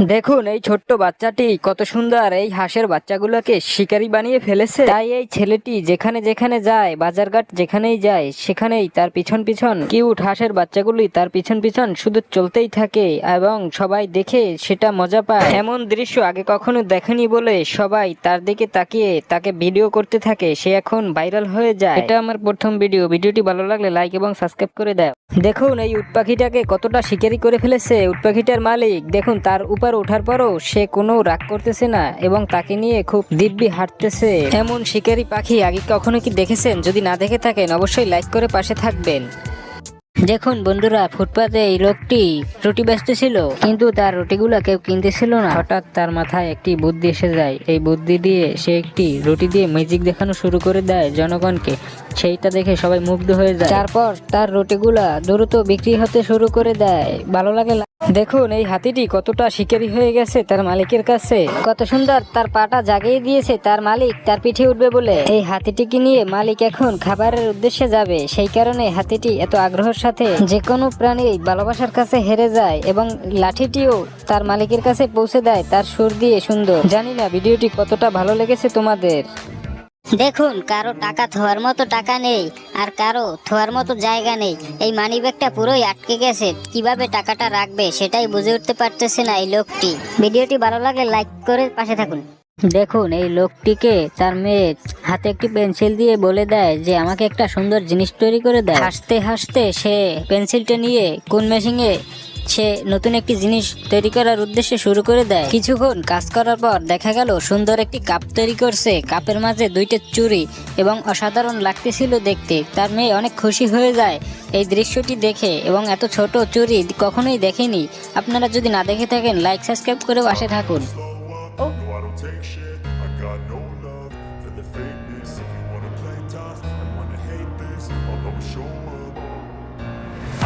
দেখুন এই ছোট্ট বাচ্চাটি কত সুন্দর এই হাঁসের বাচ্চাগুলোকে শিকারি বানিয়ে ফেলেছে। তাই এই ছেলেটি যেখানে যেখানে যায়, বাজারঘাট যেখানেই যায়, সেখানেই তার পিছন পিছন কিউট হাঁসের বাচ্চাগুলি তার পিছন পিছন শুধু চলতেই থাকে এবং সবাই দেখে সেটা মজা পায়। এমন দৃশ্য আগে কখনো দেখেনি বলে সবাই তার দিকে তাকিয়ে তাকে ভিডিও করতে থাকে। সে এখন ভাইরাল হয়ে যায়। এটা আমার প্রথম ভিডিও। ভিডিওটি ভালো লাগলে লাইক এবং সাবস্ক্রাইব করে দাও। দেখুন এই উট পাখিটাকে কতটা শিকারি করে ফেলেছে। উট পাখিটার মালিক দেখুন তার উপর ওঠার পরও সে কোনো রাগ করতেছে না এবং তাকে নিয়ে খুব দিব্যি হাঁটতেছে। এমন শিকারি পাখি আগে কখনো কি দেখেছেন? যদি না দেখে থাকেন অবশ্যই লাইক করে পাশে থাকবেন। দেখুন বন্ধুরা, ফুটপাতে এই লোকটি রুটি বেচতেছিল, কিন্তু তার রুটিগুলা কেউ কিনতেছিল না। হঠাৎ তার মাথায় একটি বুদ্ধি এসে যায়। এই বুদ্ধি দিয়ে সে একটি রুটি দিয়ে ম্যাজিক দেখানো শুরু করে দেয় জনগণকে। সেইটা দেখে সবাই মুগ্ধ হয়ে যায়। তারপর তার রুটিগুলা দ্রুত বিক্রি হতে শুরু করে দেয়। ভালো লাগে। দেখুন এই হাতিটি কতটা শিকারি হয়ে গেছে তার মালিকের কাছে। কত সুন্দর তার পাটা জাগিয়ে দিয়েছে তার মালিক তার পিঠে উঠবে বলে। এই হাতিটিকে নিয়ে মালিক এখন খাবারের উদ্দেশ্যে যাবে। সেই কারণে হাতিটি এত আগ্রহের সাথে যে কোনো প্রাণী ভালোবাসার কাছে হেরে যায় এবং লাঠিটিও তার মালিকের কাছে পৌঁছে দেয় তার সুর দিয়ে সুন্দর। জানি না ভিডিওটি কতটা ভালো লেগেছে তোমাদের। দেখুন কারো টাকা থোয়ার মতো টাকা নেই আর কারো থোয়ার মতো জায়গা নেই। এই মানি ব্যাগটা পুরোই আটকে গেছে, কিভাবে টাকাটা রাখবে সেটাই বুঝে উঠতে পারতেছে না এই লোকটি। ভিডিওটি ভালো লাগলে লাইক করে পাশে থাকুন। দেখুন এই লোকটিকে তার মেয়ে হাতে একটি পেন্সিল দিয়ে বলে দেয় যে আমাকে একটা সুন্দর জিনিস তৈরি করে দেয়। হাসতে হাসতে সে পেন্সিলটা নিয়ে কোন মেশিনে সে নতুন একটি জিনিস তৈরি করার উদ্দেশ্যে শুরু করে দেয়। কিছুক্ষণ কাজ করার পর দেখা গেল সুন্দর একটি কাপ তৈরি করছে। কাপের মাঝে দুইটা চুড়ি এবং অসাধারণ লাগতেছিল দেখতে। তার মেয়ে অনেক খুশি হয়ে যায় এই দৃশ্যটি দেখে এবং এত ছোট চুড়ি কখনোই দেখেনি। আপনারা যদি না দেখে থাকেন লাইক সাবস্ক্রাইব করে পাশে থাকুন। Take shit, I got no love for the fakeness. If you wanna play tough and wanna hate this, I'll always show up.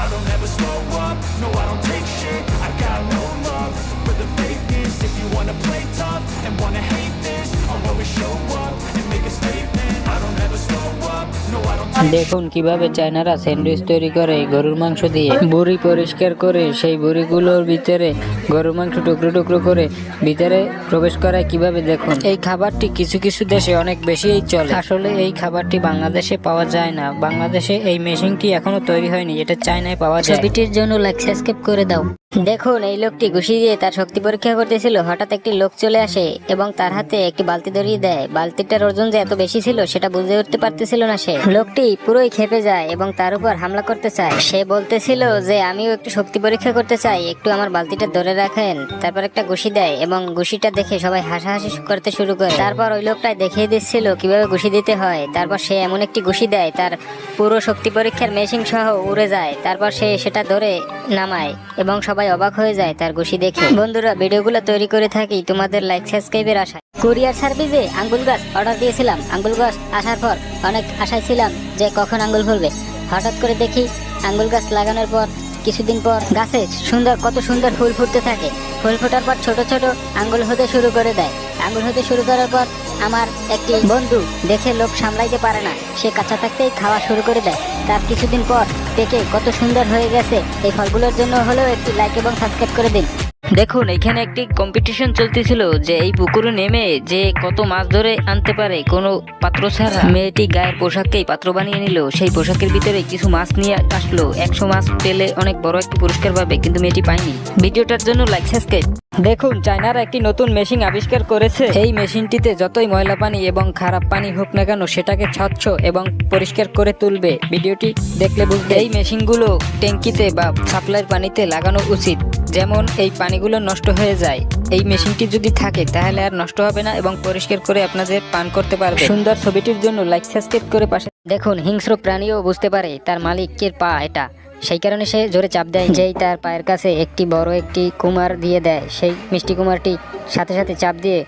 I don't ever slow up, no I don't take shit. I got no love for the fakeness. If you wanna play tough and wanna hate this, I'll always show up and make a statement. I don't ever slow up, no I don't take shit. দেখুন কিভাবে চায়নারা sandwich তৈরি করে গরুর মাংস দিয়ে। বুড়ি পরিষ্কার করে সেই বুড়িগুলোর ভিতরে গরুর মাংস টুকরো টুকরো করে ভিতরে প্রবেশ করায় কিভাবে দেখুন। এই খাবারটি কিছু কিছু দেশে অনেক বেশিই চলে। আসলে এই খাবারটি বাংলাদেশে পাওয়া যায় না। বাংলাদেশে এই মেশিনটি এখনো তৈরি হয়নি, এটা চায়নায় পাওয়া যায়। ছবিটির জন্য লাইক সাবস্ক্রাইব করে দাও। দেখুন এই লোকটি ঘুষি দিয়ে তার শক্তি পরীক্ষা করতেছিল। হঠাৎ একটি লোক চলে আসে এবং তার হাতে একটি বালতি ধরিয়ে দেয়। বালতিটার ওজন যে এত বেশি ছিল সেটা বুঝে উঠতে পারতেছিল না সে। লোকটি পুরোই খেপে যায় এবং তার উপর হামলা করতে চায়। সে বলতেছিল যে আমিও একটু শক্তি পরীক্ষা করতে চাই, একটু আমার বালতিটা ধরে রাখেন। তারপর একটা ঘুষি দেয় এবং ঘুষিটা দেখে সবাই হাসাহাসি করতে শুরু করে। তারপর ওই লোকটাই দেখিয়ে দিচ্ছিল কিভাবে ঘুষি দিতে হয়। তারপর সে এমন একটি ঘুষি দেয় তার পুরো শক্তি পরীক্ষার মেশিন সহ উড়ে যায়। তারপর সে সেটা ধরে নামায় এবং সবাই অবাক হয়ে যায় তার ঘুষি দেখে। বন্ধুরা ভিডিওগুলো তৈরি করে থাকি তোমাদের লাইক সাবস্ক্রাইবের আশায়। কুরিয়ার সার্ভিসে আঙ্গুল গাছ অর্ডার দিয়েছিলাম। আঙ্গুল গাছ আসার পর অনেক আশায় ছিলাম যে কখন আঙ্গুল ফলবে। হঠাৎ করে দেখি আঙ্গুল গাছ লাগানোর পর কিছুদিন পর গাছে কত সুন্দর ফুল ফুটতে থাকে। ফুল ফোটার পর ছোট ছোট আঙ্গুল হতে শুরু করে দেয়। আঙ্গুল হতে শুরু করার পর আমার একটি বন্ধু দেখে লোভ সামলাইতে পারে না, সে কাঁচা থাকতেই খাওয়া শুরু করে দেয়। তার কিছুদিন পর পেকে কত সুন্দর হয়ে গেছে। এই ফলগুলোর জন্য হলেও একটি লাইক এবং সাবস্ক্রাইব করে দিন। দেখুন এখানে একটি কম্পিটিশন চলতেছিল যে এই পুকুরে নেমে যে কত মাছ ধরে আনতে পারে কোনো পাত্র ছাড়া। মেয়েটি গায়ের পোশাককেই পাত্র বানিয়ে নিল। সেই পোশাকের ভিতরে কিছু মাছ নিয়ে আসলো। 100 মাছ পেলে অনেক বড় একটি পুরস্কার পাবে, কিন্তু মেয়েটি পায়নি। ভিডিওটার জন্য লাইক সাবস্ক্রাইব। দেখুন চায়নারা একটি নতুন মেশিন আবিষ্কার করেছে। এই মেশিনটিতে যতই ময়লা পানি এবং খারাপ পানি হোক না কেন সেটাকে স্বচ্ছ এবং পরিষ্কার করে তুলবে। ভিডিওটি দেখলে বুঝবে। এই মেশিনগুলো ট্যাঙ্কিতে বা সাপ্লাইয়ের পানিতে লাগানো উচিত, যেমন এই পানিগুলো নষ্ট হয়ে যায়। এই মেশিনটি যদি থাকে তাহলে আর নষ্ট হবে না এবং পরিষ্কার করে আপনাদের পান করতে পারবে। সুন্দর ছবিটির জন্য লাইক সাবস্ক্রাইব করে পাশে। দেখুন হিংস্র প্রাণীও বুঝতে পারে তার মালিকের পা এটা, সেই কারণে সে জোরে চাপ দেয়। যেই তার পায়ের কাছে একটি বড় একটি কুমার দিয়ে দেয়, সেই মিষ্টি কুমারটি সাথে সাথে চাপ দিয়ে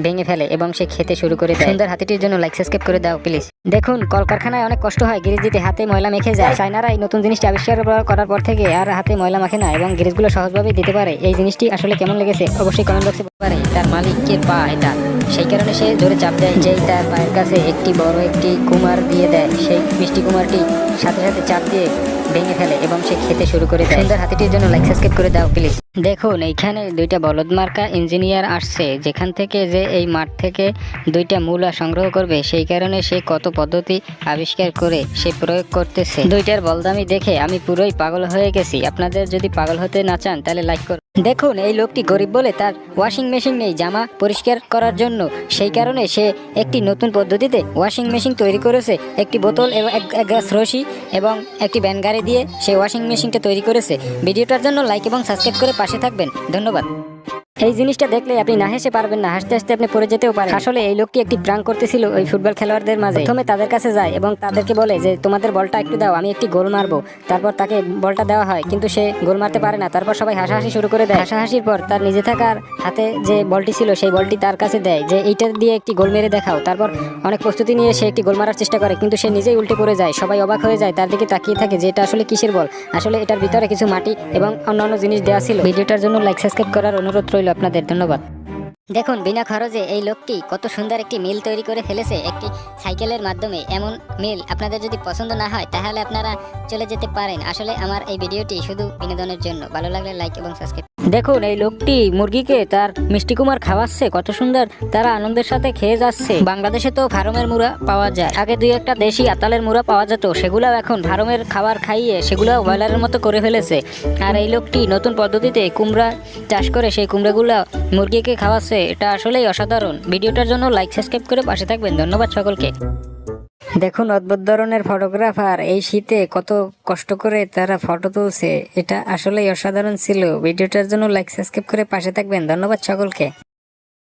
ভেঙে ফেলে এবং সে খেতে শুরু করে দেয়। সুন্দর হাতিটির জন্য লাইক সাবস্ক্রাইব করে দাও প্লিজ। দেখুন কলকারখানায় অনেক কষ্ট হয় গ্রিজ দিতে, হাতে ময়লা মেখে যায়। চাইনারা এই নতুন জিনিসটি আবিষ্কার করার পর থেকে আর হাতে ময়লা মাখে না এবং গ্রিজগুলো সহজভাবে দিতে পারে। এই জিনিসটি আসলে কেমন লেগেছে অবশ্যই কমেন্ট বক্সে বলতে পারে। তার মালিকের পা এটা, সেই কারণে সে জোরে চাপ দেয়, যেই তার পায়ের কাছে একটি বড় একটি কুমার দিয়ে দেয়, সেই মিষ্টি কুমারটি সাথে সাথে চাপ দিয়ে ভেঙে ফেলে এবং সে খেতে শুরু করে দেয়। সুন্দর হাতিটির জন্য লাইক সাবস্ক্রাইব করে দাও প্লিজ। দেখুন এইখানে দুইটা বলদ মার্কা ইঞ্জিনিয়ার আসছে, যেখান থেকে যে এই মাঠ থেকে দুইটা মূলা সংগ্রহ করবে, সেই কারণে সে কত পদ্ধতি আবিষ্কার করে সে প্রয়োগ করতেছে। দুইটার বলদামি দেখে আমি পুরোই পাগল হয়ে গেছি। আপনাদের যদি পাগল হতে না চান তাহলে লাইক করুন। দেখুন এই লোকটি গরিব বলে তার ওয়াশিং মেশিন নেই জামা পরিষ্কার করার জন্য, সেই কারণে সে একটি নতুন পদ্ধতিতে ওয়াশিং মেশিন তৈরি করেছে। একটি বোতল এবং এক গ্লাস রশি এবং একটি ব্যান গাড়ি দিয়ে সে ওয়াশিং মেশিনটা তৈরি করেছে। ভিডিওটার জন্য লাইক এবং সাবস্ক্রাইব করে পাশে থাকবেন, ধন্যবাদ। এই জিনিসটা দেখলে আপনি না হেসে পারবেন না, হাসতে হাসতে আপনি পড়ে যেতেও পারেন। আসলে এই লোকটি একটি প্রাঙ্ক করতেছিল ওই ফুটবল খেলোয়াড়দের মাঝে। প্রথমে তাদের কাছে যায় এবং তাদেরকে বলে যে তোমাদের বলটা একটু দাও, আমি একটি গোল মারবো। তারপর তাকে বলটা দেওয়া হয় কিন্তু সে গোল মারতে পারে না। তারপর সবাই হাসাহাসি শুরু করে দেয়। হাসাহাসির পর তার নিজে থাকার হাতে যে বলটি ছিল সেই বলটি তার কাছে দেয় যে এইটা দিয়ে একটি গোল মেরে দেখাও। তারপর অনেক প্রস্তুতি নিয়ে সে একটি গোল মারার চেষ্টা করে কিন্তু সে নিজেই উল্টে পড়ে যায়। সবাই অবাক হয়ে যায়, তার দিকে তাকিয়ে থাকে যে এটা আসলে কিসের বল। আসলে এটার ভিতরে কিছু মাটি এবং অন্যান্য জিনিস দেওয়া ছিল। ভিডিওটার জন্য লাইক সাবস্ক্রাইব করার অনুরোধ রইল আপনাদের, ধন্যবাদ। দেখুন বিনা খরচে এই লোকটি কত সুন্দর একটি মিল তৈরি করে ফেলেছে একটি সাইকেলের মাধ্যমে। এমন মিল আপনাদের যদি পছন্দ না হয় তাহলে আপনারা চলে যেতে পারেন। আসলে আমার এই ভিডিওটি শুধু বিনোদনের জন্য, ভালো লাগলে লাইক এবং সাবস্ক্রাইব। দেখুন এই লোকটি মুরগিকে তার মিষ্টি কুমার খাওয়াচ্ছে, কত সুন্দর তারা আনন্দের সাথে খেয়ে যাচ্ছে। বাংলাদেশে তো ফার্মের মুড়া পাওয়া যায়, আগে দুই একটা দেশি আতালের মুড়া পাওয়া যেত, সেগুলাও এখন ফার্মের খাবার খাইয়ে সেগুলাও ব্রয়লারের মতো করে ফেলেছে। আর এই লোকটি নতুন পদ্ধতিতে কুমড়া চাষ করে সেই কুমড়াগুলো মুরগিকে খাওয়াচ্ছে, এটা আসলেই অসাধারণ। ভিডিওটার জন্য লাইক সাবস্ক্রাইব করে পাশে থাকবেন, ধন্যবাদ সকলকে। দেখুন অদ্ভুত ধরনের ফটোগ্রাফার এই শীতে কত কষ্ট করে তারা ফটো তুলছে, এটা আসলেই অসাধারণ ছিল। ভিডিওটার জন্য লাইক সাবস্ক্রাইব করে পাশে থাকবেন, ধন্যবাদ সকলকে।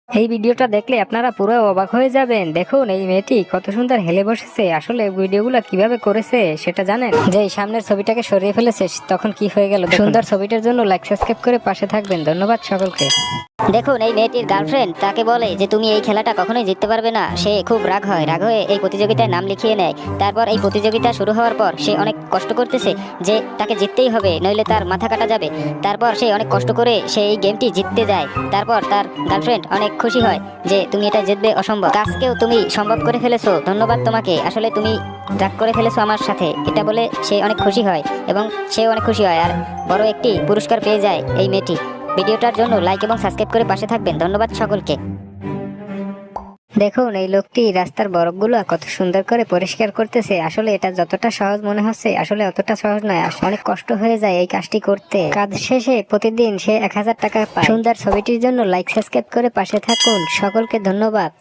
এই ভিডিওটা দেখলে আপনারা পুরো অবাক হয়ে যাবেন। দেখুন এই মেয়েটি কত সুন্দর হেলে বসেছে। আসলে ভিডিওগুলো কিভাবে করেছে সেটা জানেন? যে এই সামনের ছবিটাকে সরিয়ে ফেলেছে তখন কি হয়ে গেল। সুন্দর ছবিটার জন্য লাইক সাবস্ক্রাইব করে পাশে থাকবেন, ধন্যবাদ সকলকে। দেখুন এই মেয়েটির গার্লফ্রেন্ড তাকে বলে যে তুমি এই খেলাটা কখনোই জিততে পারবে না। সে খুব রাগ হয়, রাগ হয়ে এই প্রতিযোগিতায় নাম লিখিয়ে নেয়। তারপর এই প্রতিযোগিতা শুরু হওয়ার পর সে অনেক কষ্ট করতেছে যে তাকে জিততেই হবে, নইলে তার মাথা কাটা যাবে। তারপর সে অনেক কষ্ট করে সে এই গেমটি জিততে যায়। তারপর তার গার্লফ্রেন্ড অনেক খুশি হয় যে তুমি এটা জিতবে, অসম্ভব কাজকেও তুমি সম্ভব করে ফেলেছো, ধন্যবাদ তোমাকে। আসলে তুমি রাগ করে ফেলেছো আমার সাথে, এটা বলে সে অনেক খুশি হয় এবং সেও অনেক খুশি হয় আর বড় একটি পুরস্কার পেয়ে যায় এই মেয়েটি। ভিডিওটার জন্য লাইক এবং সাবস্ক্রাইব করে পাশে থাকবেন, ধন্যবাদ সকলকে। দেখুন এই লোকটি রাস্তার বরফগুলো কত সুন্দর করে পরিষ্কার করতেছে। আসলে এটা যতটা সহজ মনে হচ্ছে আসলে অতটা সহজ নয়, অনেক কষ্ট হয়ে যায় এই কাজটি করতে। কাজ শেষে প্রতিদিন সে 1000 টাকা পায়। সুন্দর ছবিটির জন্য লাইক সাবস্ক্রাইব করে পাশে থাকুন, সকলকে ধন্যবাদ।